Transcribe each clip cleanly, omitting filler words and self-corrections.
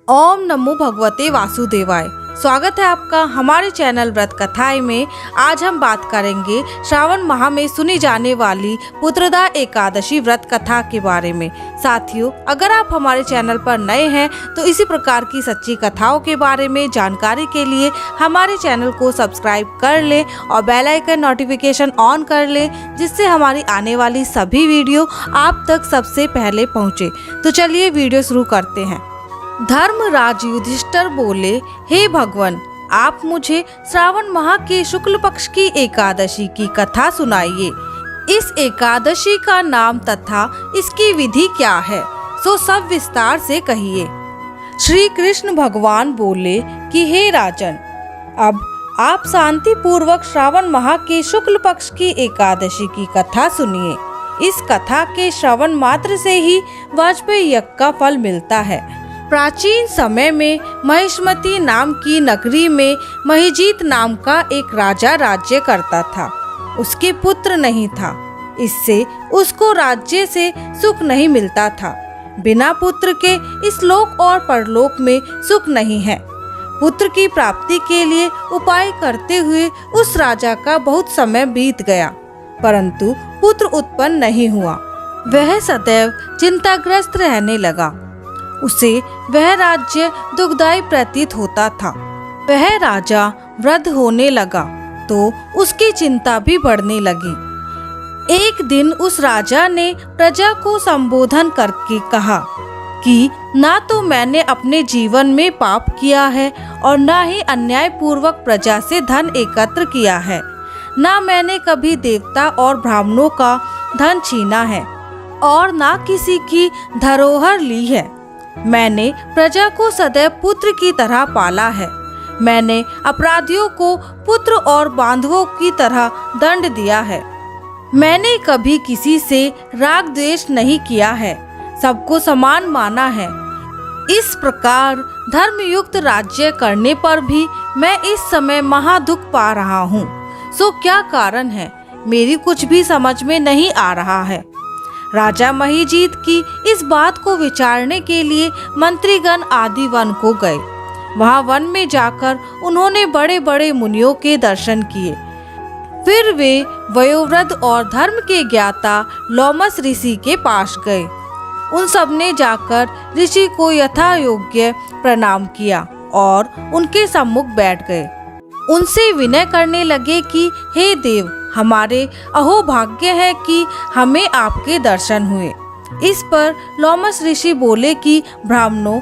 ओम नमो भगवते वासुदेवाय। स्वागत है आपका हमारे चैनल व्रत कथाएं में। आज हम बात करेंगे श्रावण माह में सुनी जाने वाली पुत्रदा एकादशी व्रत कथा के बारे में। साथियों, अगर आप हमारे चैनल पर नए हैं तो इसी प्रकार की सच्ची कथाओं के बारे में जानकारी के लिए हमारे चैनल को सब्सक्राइब कर लें और बेल आइकन नोटिफिकेशन ऑन कर लें, जिससे हमारी आने वाली सभी वीडियो आप तक सबसे पहले पहुँचे। तो चलिए वीडियो शुरू करते हैं। धर्मराज युधिष्ठिर बोले, हे भगवान, आप मुझे श्रावण माह के शुक्ल पक्ष की एकादशी की कथा सुनाइए। इस एकादशी का नाम तथा इसकी विधि क्या है, सो सब विस्तार से कहिए। श्री कृष्ण भगवान बोले कि हे राजन, अब आप शांति पूर्वक श्रावण माह के शुक्ल पक्ष की एकादशी की कथा सुनिए। इस कथा के श्रवण मात्र से ही वाजपेयी यज्ञ का फल मिलता है। प्राचीन समय में महिष्मती नाम की नगरी में महिजीत नाम का एक राजा राज्य करता था। उसके पुत्र नहीं था, इससे उसको राज्य से सुख नहीं मिलता था। बिना पुत्र के इस लोक और परलोक में सुख नहीं है। पुत्र की प्राप्ति के लिए उपाय करते हुए उस राजा का बहुत समय बीत गया, परंतु पुत्र उत्पन्न नहीं हुआ। वह सदैव चिंताग्रस्त रहने लगा। उसे वह राज्य दुखदायी प्रतीत होता था। वह राजा वृद्ध होने लगा तो उसकी चिंता भी बढ़ने लगी। एक दिन उस राजा ने प्रजा को संबोधन करके कहा कि ना तो मैंने अपने जीवन में पाप किया है और ना ही अन्याय पूर्वक प्रजा से धन एकत्र किया है। ना मैंने कभी देवता और ब्राह्मणों का धन छीना है और ना किसी की धरोहर ली है। मैंने प्रजा को सदैव पुत्र की तरह पाला है। मैंने अपराधियों को पुत्र और बांधवों की तरह दंड दिया है। मैंने कभी किसी से राग द्वेष नहीं किया है, सबको समान माना है। इस प्रकार धर्मयुक्त राज्य करने पर भी मैं इस समय महादुख पा रहा हूँ। सो क्या कारण है, मेरी कुछ भी समझ में नहीं आ रहा है। राजा महिजीत की इस बात को विचारने के लिए मंत्रीगण आदि वन को गए। वहां वन में जाकर उन्होंने बड़े बड़े मुनियों के दर्शन किए। फिर वे वयोवृद्ध और धर्म के ज्ञाता लोमस ऋषि के पास गए। उन सब ने जाकर ऋषि को यथा योग्य प्रणाम किया और उनके सम्मुख बैठ गए। उनसे विनय करने लगे कि हे देव, हमारे अहोभाग्य है कि हमें आपके दर्शन हुए। इस पर लोमस ऋषि बोले कि ब्राह्मणों,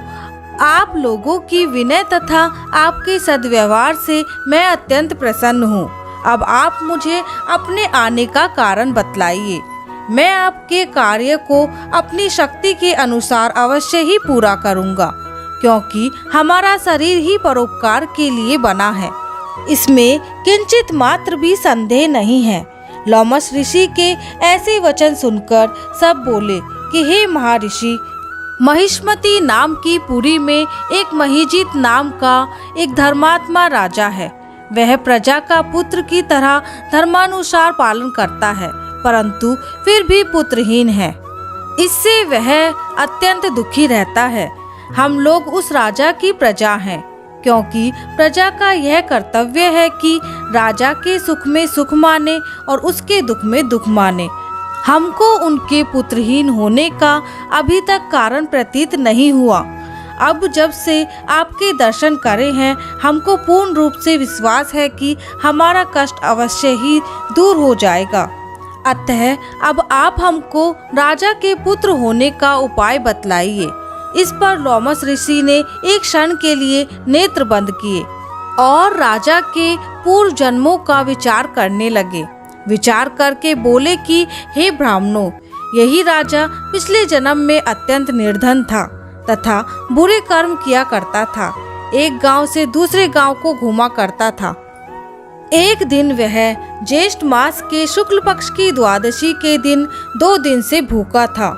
आप लोगों की विनय तथा आपके सद्व्यवहार से मैं अत्यंत प्रसन्न हूँ। अब आप मुझे अपने आने का कारण बतलाइए। मैं आपके कार्य को अपनी शक्ति के अनुसार अवश्य ही पूरा करूँगा, क्योंकि हमारा शरीर ही परोपकार के लिए बना है। इसमें किंचित मात्र भी संदेह नहीं है। लोमस ऋषि के ऐसे वचन सुनकर सब बोले कि हे महर्षि, महिष्मती नाम की पुरी में एक महिजीत नाम का एक धर्मात्मा राजा है। वह प्रजा का पुत्र की तरह धर्मानुसार पालन करता है, परंतु फिर भी पुत्रहीन है। इससे वह अत्यंत दुखी रहता है। हम लोग उस राजा की प्रजा हैं, क्योंकि प्रजा का यह कर्तव्य है कि राजा के सुख में सुख माने और उसके दुख में दुख माने। हमको उनके पुत्रहीन होने का अभी तक कारण प्रतीत नहीं हुआ। अब जब से आपके दर्शन करे हैं, हमको पूर्ण रूप से विश्वास है कि हमारा कष्ट अवश्य ही दूर हो जाएगा। अतः अब आप हमको राजा के पुत्र होने का उपाय बतलाइए। इस पर लोमस ऋषि ने एक क्षण के लिए नेत्र बंद किए और राजा के पूर्व जन्मों का विचार करने लगे। विचार करके बोले कि हे ब्राह्मणों, यही राजा पिछले जन्म में अत्यंत निर्धन था तथा बुरे कर्म किया करता था। एक गांव से दूसरे गांव को घूमा करता था। एक दिन वह ज्येष्ठ मास के शुक्ल पक्ष की द्वादशी के दिन 2 दिन से भूखा था।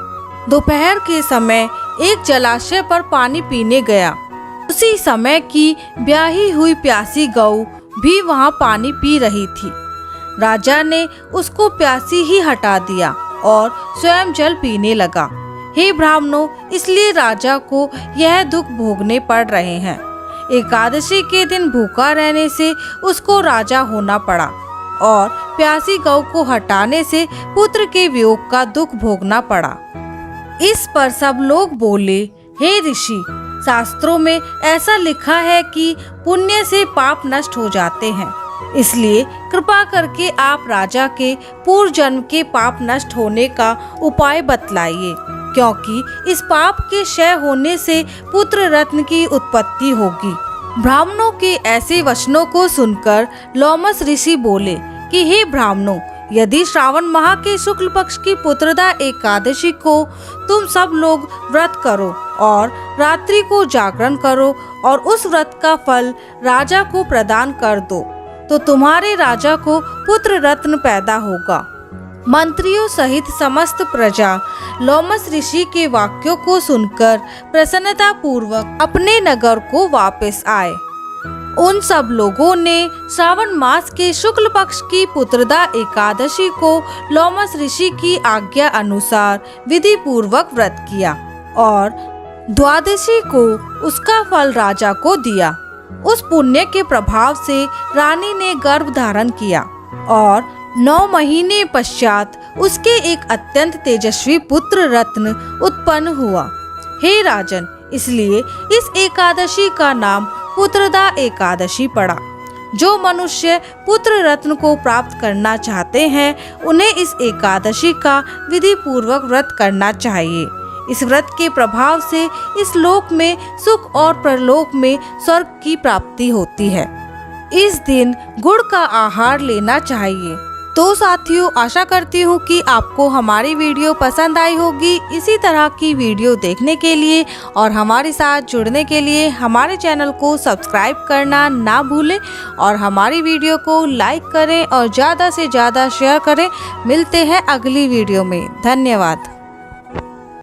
दोपहर के समय एक जलाशय पर पानी पीने गया। उसी समय की ब्याही हुई प्यासी गऊ भी वहां पानी पी रही थी। राजा ने उसको प्यासी ही हटा दिया और स्वयं जल पीने लगा। हे ब्राह्मणों, इसलिए राजा को यह दुख भोगने पड़ रहे हैं। एकादशी के दिन भूखा रहने से उसको राजा होना पड़ा और प्यासी गौ को हटाने से पुत्र के वियोग का दुख भोगना पड़ा। इस पर सब लोग बोले, हे ऋषि, शास्त्रों में ऐसा लिखा है कि पुण्य से पाप नष्ट हो जाते हैं, इसलिए कृपा करके आप राजा के पूर्व जन्म के पाप नष्ट होने का उपाय बतलाइए, क्योंकि इस पाप के क्षय होने से पुत्र रत्न की उत्पत्ति होगी। ब्राह्मणों के ऐसे वचनों को सुनकर लोमस ऋषि बोले कि हे ब्राह्मणों, यदि श्रावण माह के शुक्ल पक्ष की पुत्रदा एकादशी को तुम सब लोग व्रत करो और रात्रि को जागरण करो और उस व्रत का फल राजा को प्रदान कर दो, तो तुम्हारे राजा को पुत्र रत्न पैदा होगा। मंत्रियों सहित समस्त प्रजा लोमस ऋषि के वाक्यों को सुनकर प्रसन्नता पूर्वक अपने नगर को वापस आए। उन सब लोगों ने श्रावण मास के शुक्ल पक्ष की पुत्रदा एकादशी को लोमस ऋषि की आज्ञा अनुसार विधि पूर्वक व्रत किया और द्वादशी को उसका फल राजा को दिया। उस पुण्य के प्रभाव से रानी ने गर्भ धारण किया और 9 महीने पश्चात उसके एक अत्यंत तेजस्वी पुत्र रत्न उत्पन्न हुआ। हे राजन, इसलिए इस एकादशी का नाम पुत्रदा एकादशी पड़ा। जो मनुष्य पुत्र रत्न को प्राप्त करना चाहते हैं, उन्हें इस एकादशी का विधि पूर्वक व्रत करना चाहिए। इस व्रत के प्रभाव से इस लोक में सुख और परलोक में स्वर्ग की प्राप्ति होती है। इस दिन गुड़ का आहार लेना चाहिए। तो साथियों, आशा करती हूँ कि आपको हमारी वीडियो पसंद आई होगी। इसी तरह की वीडियो देखने के लिए और हमारे साथ जुड़ने के लिए हमारे चैनल को सब्सक्राइब करना ना भूलें और हमारी वीडियो को लाइक करें और ज़्यादा से ज़्यादा शेयर करें। मिलते हैं अगली वीडियो में। धन्यवाद।